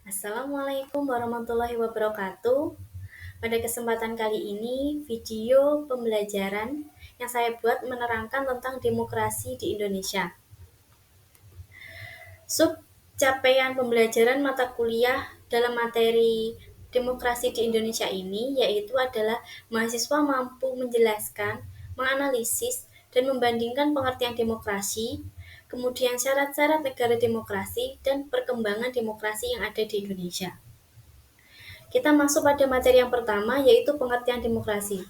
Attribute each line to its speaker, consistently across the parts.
Speaker 1: Assalamualaikum warahmatullahi wabarakatuh. Pada kesempatan kali ini, video pembelajaran yang saya buat menerangkan tentang demokrasi di Indonesia. Sub capaian pembelajaran mata kuliah dalam materi demokrasi di Indonesia ini yaitu adalah mahasiswa mampu menjelaskan, menganalisis, dan membandingkan pengertian demokrasi, kemudian syarat-syarat negara demokrasi, dan perkembangan demokrasi yang ada di Indonesia. Kita masuk pada materi yang pertama, yaitu pengertian demokrasi.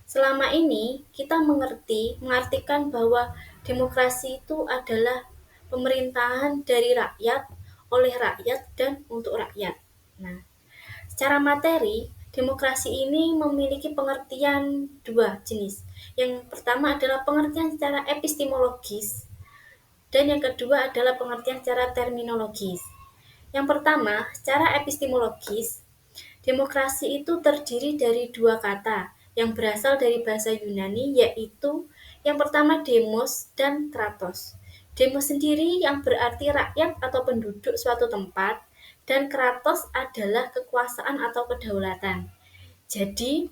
Speaker 1: Selama ini, kita mengartikan bahwa demokrasi itu adalah pemerintahan dari rakyat, oleh rakyat, dan untuk rakyat. Nah, secara materi, demokrasi ini memiliki pengertian dua jenis. Yang pertama adalah pengertian secara epistemologis, dan yang kedua adalah pengertian secara terminologis. Yang pertama, secara epistemologis, demokrasi itu terdiri dari dua kata yang berasal dari bahasa Yunani, yaitu yang pertama demos dan kratos. Demos sendiri yang berarti rakyat atau penduduk suatu tempat, dan kratos adalah kekuasaan atau kedaulatan. Jadi,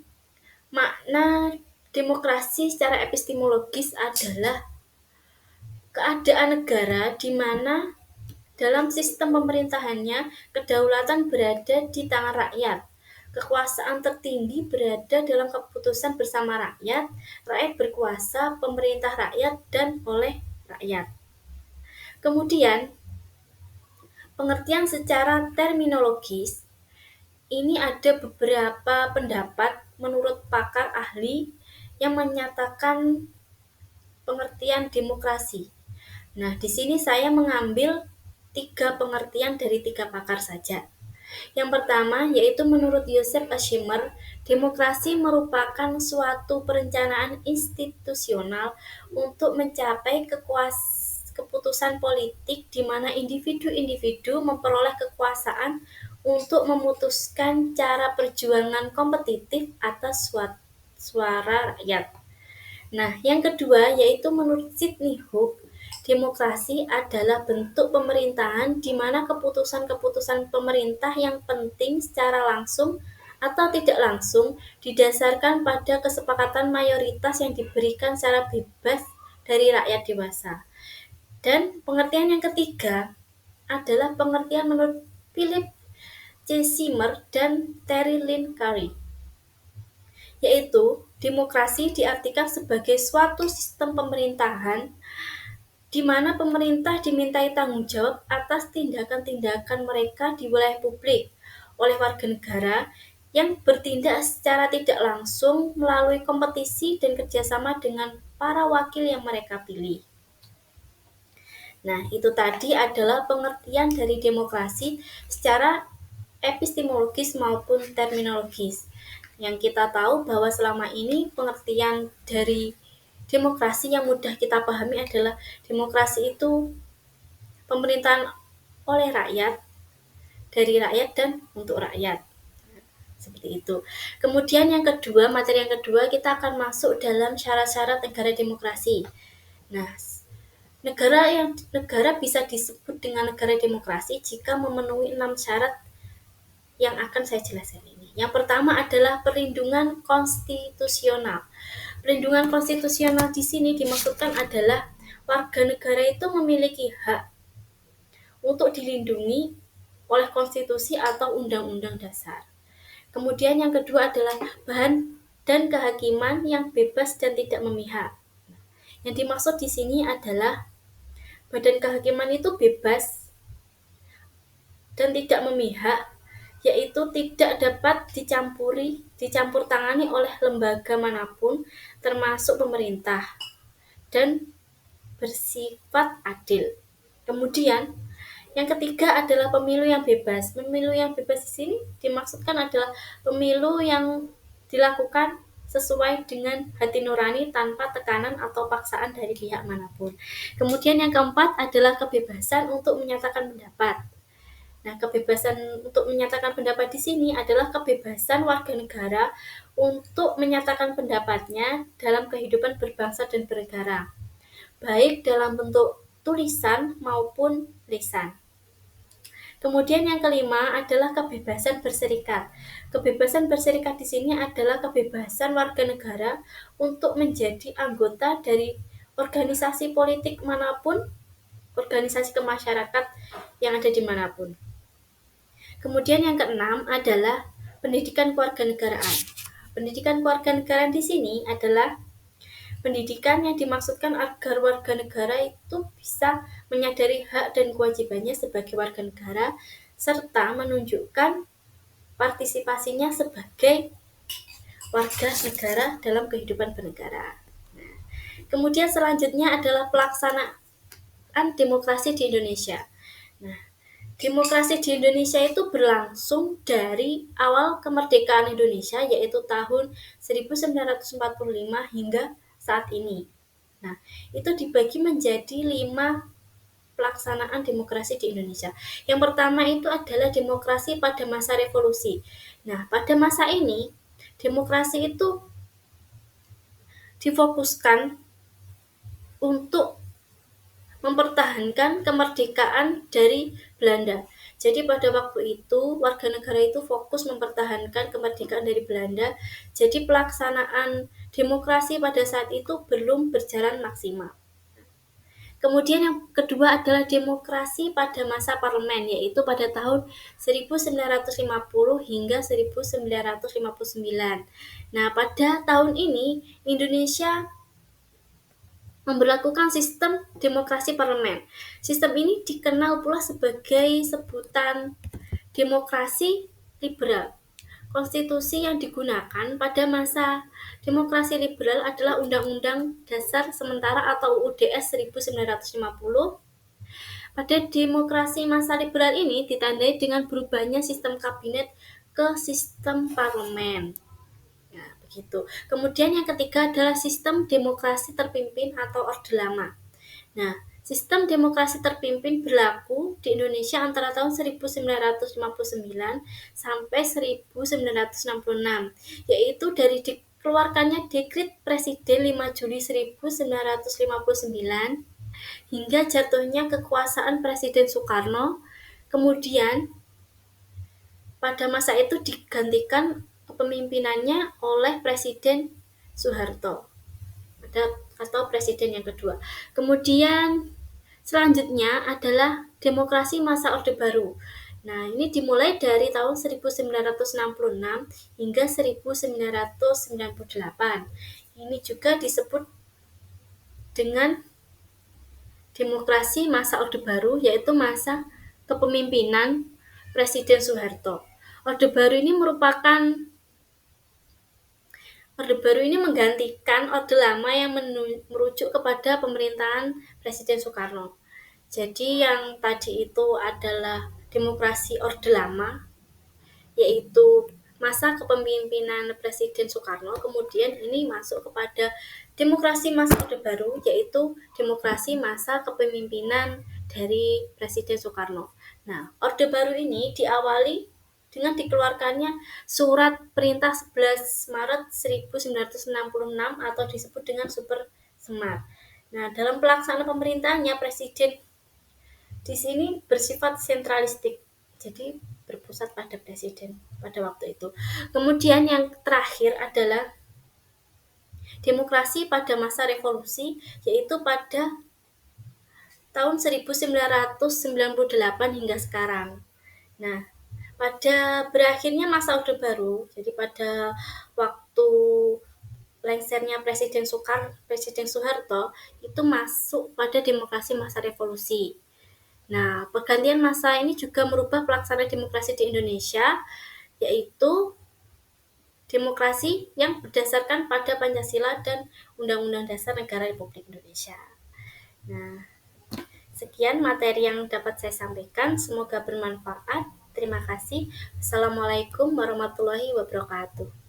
Speaker 1: makna demokrasi secara epistemologis adalah keadaan negara di mana dalam sistem pemerintahannya, kedaulatan berada di tangan rakyat. Kekuasaan tertinggi berada dalam keputusan bersama rakyat, rakyat berkuasa, pemerintah rakyat, dan oleh rakyat. Kemudian, pengertian secara terminologis, ini ada beberapa pendapat menurut pakar ahli yang menyatakan pengertian demokrasi. Nah, di sini saya mengambil 3 pengertian dari 3 pakar saja. Yang pertama, yaitu menurut Joseph Schimmer, demokrasi merupakan suatu perencanaan institusional untuk mencapai keputusan politik di mana individu-individu memperoleh kekuasaan untuk memutuskan cara perjuangan kompetitif atas suara rakyat. Nah, yang kedua yaitu menurut Sidney Hook, demokrasi adalah bentuk pemerintahan di mana keputusan-keputusan pemerintah yang penting secara langsung atau tidak langsung didasarkan pada kesepakatan mayoritas yang diberikan secara bebas dari rakyat dewasa. Dan pengertian yang ketiga adalah pengertian menurut Philip C. Schimmer dan Terry Lynn Curry, yaitu demokrasi diartikan sebagai suatu sistem pemerintahan di mana pemerintah dimintai tanggung jawab atas tindakan-tindakan mereka di wilayah publik oleh warga negara yang bertindak secara tidak langsung melalui kompetisi dan kerjasama dengan para wakil yang mereka pilih. Nah, itu tadi adalah pengertian dari demokrasi secara epistemologis maupun terminologis. Yang kita tahu bahwa selama ini pengertian dari demokrasi yang mudah kita pahami adalah demokrasi itu pemerintahan oleh rakyat, dari rakyat dan untuk rakyat. Seperti itu. Kemudian yang kedua, materi yang kedua kita akan masuk dalam syarat-syarat negara demokrasi. Nah, negara bisa disebut dengan negara demokrasi jika memenuhi 6 syarat yang akan saya jelaskan ini. Yang pertama adalah perlindungan konstitusional. Perlindungan konstitusional di sini dimaksudkan adalah warga negara itu memiliki hak untuk dilindungi oleh konstitusi atau undang-undang dasar. Kemudian yang kedua adalah bahan dan kehakiman yang bebas dan tidak memihak. Yang dimaksud di sini adalah badan kehakiman itu bebas dan tidak memihak, yaitu tidak dapat dicampur tangani oleh lembaga manapun, termasuk pemerintah, dan bersifat adil. Kemudian, yang ketiga adalah pemilu yang bebas. Pemilu yang bebas di sini dimaksudkan adalah pemilu yang dilakukan sesuai dengan hati nurani tanpa tekanan atau paksaan dari pihak manapun. Kemudian yang keempat adalah kebebasan untuk menyatakan pendapat. Nah, kebebasan untuk menyatakan pendapat di sini adalah kebebasan warga negara untuk menyatakan pendapatnya dalam kehidupan berbangsa dan bernegara, baik dalam bentuk tulisan maupun lisan. Kemudian yang kelima adalah kebebasan berserikat. Kebebasan berserikat di sini adalah kebebasan warga negara untuk menjadi anggota dari organisasi politik manapun, organisasi kemasyarakatan yang ada di manapun. Kemudian yang keenam adalah pendidikan kewarganegaraan. Pendidikan kewarganegaraan di sini adalah pendidikan yang dimaksudkan agar warga negara itu bisa menyadari hak dan kewajibannya sebagai warga negara serta menunjukkan partisipasinya sebagai warga negara dalam kehidupan bernegara. Kemudian selanjutnya adalah pelaksanaan demokrasi di Indonesia. Nah, demokrasi di Indonesia itu berlangsung dari awal kemerdekaan Indonesia yaitu tahun 1945 hingga saat ini. Nah, itu dibagi menjadi 5 pelaksanaan demokrasi di Indonesia. Yang pertama itu adalah demokrasi pada masa revolusi. Nah, pada masa ini demokrasi itu difokuskan untuk mempertahankan kemerdekaan dari Belanda. Jadi pada waktu itu warga negara itu fokus mempertahankan kemerdekaan dari Belanda. Jadi pelaksanaan demokrasi pada saat itu belum berjalan maksimal. Kemudian yang kedua adalah demokrasi pada masa parlemen, yaitu pada tahun 1950 hingga 1959. Nah, pada tahun ini Indonesia memberlakukan sistem demokrasi parlemen. Sistem ini dikenal pula sebagai sebutan demokrasi liberal. Konstitusi yang digunakan pada masa demokrasi liberal adalah Undang-Undang Dasar Sementara atau UUDS 1950. Pada demokrasi masa liberal ini ditandai dengan berubahnya sistem kabinet ke sistem parlemen. Ya, begitu. Kemudian yang ketiga adalah sistem demokrasi terpimpin atau Orde Lama. Nah, sistem demokrasi terpimpin berlaku di Indonesia antara tahun 1959 sampai 1966, yaitu dari dikeluarkannya Dekret Presiden 5 Juli 1959 hingga jatuhnya kekuasaan Presiden Soekarno. Kemudian pada masa itu digantikan kepemimpinannya oleh Presiden Soeharto atau presiden yang kedua. Kemudian selanjutnya adalah demokrasi masa Orde Baru. Nah, ini dimulai dari tahun 1966 hingga 1998. Ini juga disebut dengan demokrasi masa Orde Baru, yaitu masa kepemimpinan Presiden Soeharto. Orde Baru ini menggantikan Orde Lama yang merujuk kepada pemerintahan Presiden Soekarno. Jadi yang tadi itu adalah demokrasi Orde Lama, yaitu masa kepemimpinan Presiden Soekarno. Kemudian ini masuk kepada demokrasi masa Orde Baru, yaitu demokrasi masa kepemimpinan dari Presiden Soekarno. Nah, Orde Baru ini diawali dengan dikeluarkannya Surat Perintah 11 Maret 1966 atau disebut dengan Super Semar. Nah, dalam pelaksanaan pemerintahannya Presiden di sini bersifat sentralistik, jadi berpusat pada Presiden pada waktu itu. Kemudian yang terakhir adalah demokrasi pada masa revolusi, yaitu pada tahun 1998 hingga sekarang. Nah, pada berakhirnya masa Orde Baru, jadi pada waktu lengsernya Presiden Soeharto itu masuk pada demokrasi masa revolusi. Nah, pergantian masa ini juga merubah pelaksanaan demokrasi di Indonesia, yaitu demokrasi yang berdasarkan pada Pancasila dan Undang-Undang Dasar Negara Republik Indonesia. Nah, sekian materi yang dapat saya sampaikan. Semoga bermanfaat. Terima kasih. Assalamualaikum warahmatullahi wabarakatuh.